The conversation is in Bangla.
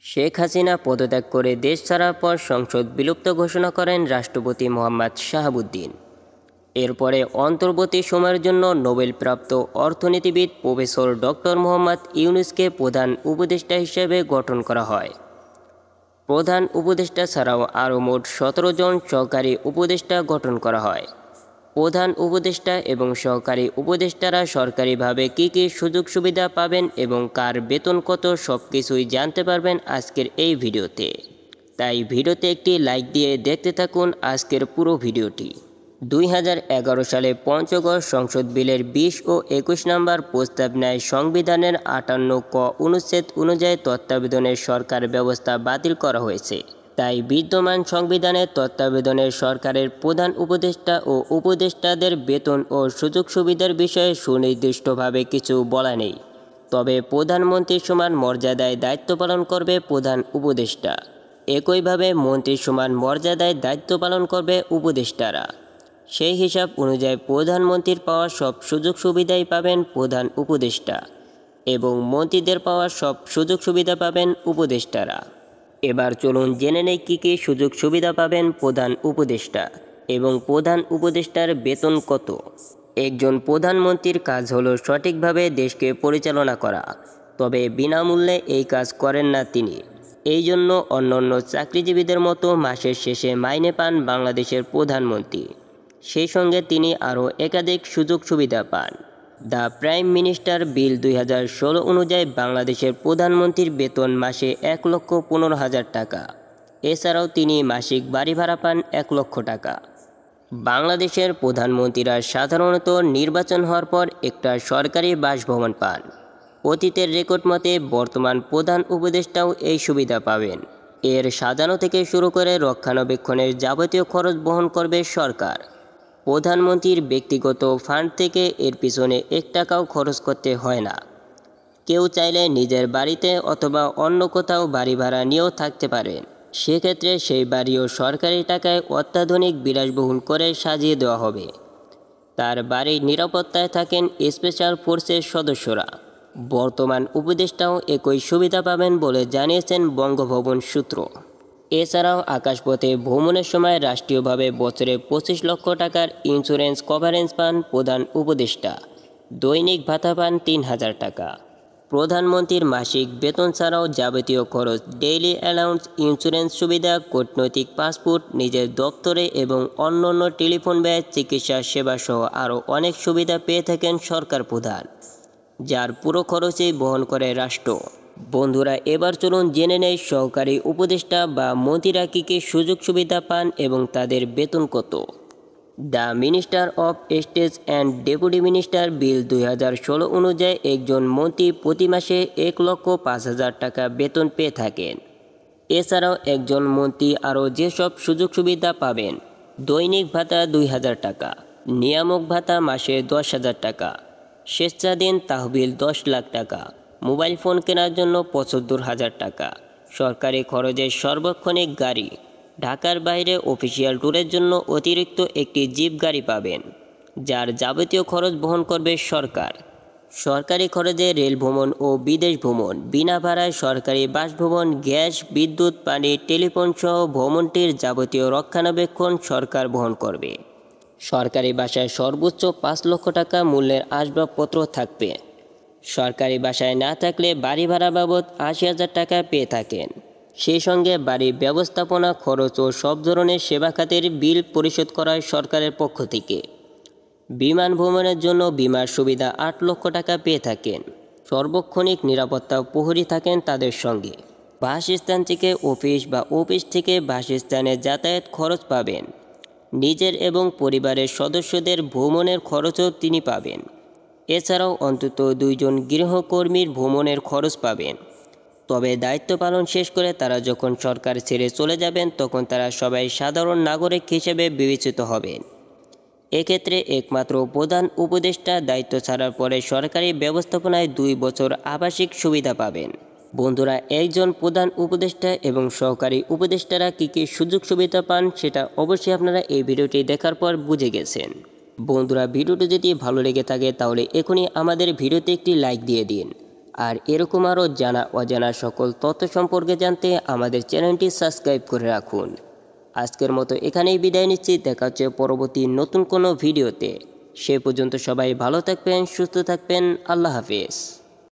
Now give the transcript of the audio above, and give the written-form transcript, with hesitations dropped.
শেখ হাসিনা পদত্যাগ করে দেশ ছাড়ার পর সংসদ বিলুপ্ত ঘোষণা করেন রাষ্ট্রপতি মোহাম্মদ শাহাবুদ্দিন। এরপরে অন্তর্বর্তী সময়ের জন্য নোবেলপ্রাপ্ত অর্থনীতিবিদ প্রফেসর ডক্টর মোহাম্মদ ইউনূসকে প্রধান উপদেষ্টা হিসেবে গঠন করা হয়। প্রধান উপদেষ্টা ছাড়াও আরও মোট 17 জন সহকারী উপদেষ্টা গঠন করা হয়। প্রধান উপদেষ্টা এবং সহকারী উপদেষ্টারা সরকারিভাবে কী কী সুযোগ সুবিধা পাবেন এবং কার বেতন কত সবকিছুই জানতে পারবেন আজকের এই ভিডিওতে। তাই ভিডিওতে একটি লাইক দিয়ে দেখতে থাকুন আজকের পুরো ভিডিওটি। 2011 সালে পঞ্চগড় সংসদ বিলের 20 ও 21 নম্বর প্রস্তাব নেয় সংবিধানের 58 ক অনুচ্ছেদ অনুযায়ী তত্ত্বাবধানের সরকার ব্যবস্থা বাতিল করা হয়েছে। তাই বিদ্যমান সংবিধানের তত্ত্বাবধানের সরকারের প্রধান উপদেষ্টা ও উপদেষ্টাদের বেতন ও সুযোগ সুবিধার বিষয়ে সুনির্দিষ্টভাবে কিছু বলা নেই। তবে প্রধানমন্ত্রীর সমান মর্যাদায় দায়িত্ব পালন করবে প্রধান উপদেষ্টা। একইভাবে মন্ত্রীর সমান মর্যাদায় দায়িত্ব পালন করবে উপদেষ্টারা। সেই হিসাব অনুযায়ী প্রধানমন্ত্রীর পাওয়া সব সুযোগ সুবিধাই পাবেন প্রধান উপদেষ্টা এবং মন্ত্রীদের পাওয়া সব সুযোগ সুবিধা পাবেন উপদেষ্টারা। এবার চলুন জেনে নেই কী কী সুযোগ সুবিধা পাবেন প্রধান উপদেষ্টা এবং প্রধান উপদেষ্টার বেতন কত। একজন প্রধানমন্ত্রীর কাজ হলো সঠিকভাবে দেশকে পরিচালনা করা, তবে বিনামূল্যে এই কাজ করেন না তিনি। এই জন্য অন্যান্য চাকরিজীবীদের মতো মাসের শেষে মাইনে পান বাংলাদেশের প্রধানমন্ত্রী। সেই সঙ্গে তিনি আরও একাধিক সুযোগ সুবিধা পান। দ্য প্রাইম মিনিস্টার বিল 2016 অনুযায়ী বাংলাদেশের প্রধানমন্ত্রীর বেতন মাসে 1,15,000 টাকা। এছাড়াও তিনি মাসিক বাড়ি ভাড়া পান 1 লক্ষ টাকা। বাংলাদেশের প্রধানমন্ত্রীরা সাধারণত নির্বাচন হওয়ার পর একটা সরকারি বাসভবন পান। অতীতের রেকর্ড মতে বর্তমান প্রধান উপদেষ্টাও এই সুবিধা পাবেন। এর সাজানো থেকে শুরু করে রক্ষণাবেক্ষণের যাবতীয় খরচ বহন করবে সরকার। প্রধানমন্ত্রীর ব্যক্তিগত ফান্ড থেকে এর পিছনে 1 টাকাও খরচ করতে হয় না। কেউ চাইলে নিজের বাড়িতে অথবা অন্য কোথাও বাড়ি ভাড়া নিয়েও থাকতে পারেন। সেক্ষেত্রে সেই বাড়িও সরকারি টাকায় অত্যাধুনিক বিলাসবহুল করে সাজিয়ে দেওয়া হবে। তার বাড়ির নিরাপত্তায় থাকেন স্পেশাল ফোর্সের সদস্যরা। বর্তমান উপদেষ্টাও একই সুবিধা পাবেন বলে জানিয়েছেন বঙ্গভবন সূত্র। এছাড়াও আকাশপথে ভ্রমণের সময় রাষ্ট্রীয়ভাবে বছরে 25 লক্ষ টাকার ইন্স্যুরেন্স কভারেজ পান প্রধান উপদেষ্টা। দৈনিক ভাতা পান 3,000 টাকা। প্রধানমন্ত্রীর মাসিক বেতন ছাড়াও যাবতীয় খরচ, ডেইলি অ্যালাউন্স, ইন্স্যুরেন্স সুবিধা, কূটনৈতিক পাসপোর্ট, নিজের দপ্তরে এবং অন্যান্য টেলিফোন ব্যয়, চিকিৎসা সেবা সহ আরও অনেক সুবিধা পেয়ে থাকেন সরকার প্রধান, যার পুরো খরচই বহন করে রাষ্ট্র। বন্ধুরা, এবার চলুন জেনে নেই সহকারী উপদেষ্টা বা মন্ত্রীরা কী কী সুযোগ সুবিধা পান এবং তাদের বেতন কত। The minister of state and deputy minister bill 2016 অনুযায়ী একজন মন্ত্রী প্রতি মাসে 1,05,000 টাকা বেতন পেয়ে থাকেন। এছাড়াও একজন মন্ত্রী আরও যেসব সুযোগ সুবিধা পাবেন: দৈনিক ভাতা 2,000 টাকা, নিয়ামক ভাতা মাসে 10,000 টাকা, স্বেচ্ছাধীন তহবিল 10 লাখ টাকা, মোবাইল ফোন কেনার জন্য 75,000 টাকা, সরকারি খরচের সার্বক্ষণিক গাড়ি, ঢাকার বাইরে অফিসিয়াল ট্যুরের জন্য অতিরিক্ত একটি জিপ গাড়ি পাবেন, যার যাবতীয় খরচ বহন করবে সরকার। সরকারি খরচে রেল ভ্রমণ ও বিদেশ ভ্রমণ, বিনা ভাড়ায় সরকারি বাসভবন, গ্যাস, বিদ্যুৎ, পানি, টেলিফোন সহ ভ্রমণটির যাবতীয় রক্ষণাবেক্ষণ সরকার বহন করবে। সরকারি বাসায় সর্বোচ্চ 5 লক্ষ টাকা মূল্যের আসবাবপত্র থাকবে। সরকারি বাসায় না থাকলে বাড়ি ভাড়া বাবদ 80,000 টাকা পেয়ে থাকেন। সেই সঙ্গে বাড়ি ব্যবস্থাপনা খরচ ও সব ধরনের সেবা খাতের বিল পরিশোধ করা হয় সরকারের পক্ষ থেকে। বিমান ভ্রমণের জন্য বিমার সুবিধা 8 লক্ষ টাকা পেয়ে থাকেন। সার্বক্ষণিক নিরাপত্তা প্রহরী থাকেন তাদের সঙ্গে। বাসস্থান থেকে অফিস বা অফিস থেকে বাসস্থানে যাতায়াত খরচ পাবেন। নিজের এবং পরিবারের সদস্যদের ভ্রমণের খরচও তিনি পাবেন। এছাড়াও অন্তত 2 জন গৃহকর্মীর ভ্রমণের খরচ পাবেন। তবে দায়িত্ব পালন শেষ করে তারা যখন সরকার ছেড়ে চলে যাবেন তখন তারা সবাই সাধারণ নাগরিক হিসেবে বিবেচিত হবেন। এক্ষেত্রে একমাত্র প্রধান উপদেষ্টা দায়িত্ব ছাড়ার পরে সরকারি ব্যবস্থাপনায় 2 বছর আবাসিক সুবিধা পাবেন। বন্ধুরা, একজন প্রধান উপদেষ্টা এবং সহকারী উপদেষ্টারা কী কী সুযোগ সুবিধা পান সেটা অবশ্যই আপনারা এই ভিডিওটি দেখার পর বুঝে গেছেন। বন্ধুরা, ভিডিওটি যদি ভালো লেগে থাকে তাহলে এখনই আমাদের ভিডিওতে একটি লাইক দিয়ে দিন। আর এরকম আরও জানা অজানা সকল তথ্য সম্পর্কে জানতে আমাদের চ্যানেলটি সাবস্ক্রাইব করে রাখুন। আজকের মতো এখানেই বিদায় নিচ্ছি। দেখা হচ্ছে পরবর্তী নতুন কোনো ভিডিওতে। সে পর্যন্ত সবাই ভালো থাকবেন, সুস্থ থাকবেন। আল্লাহ হাফেজ।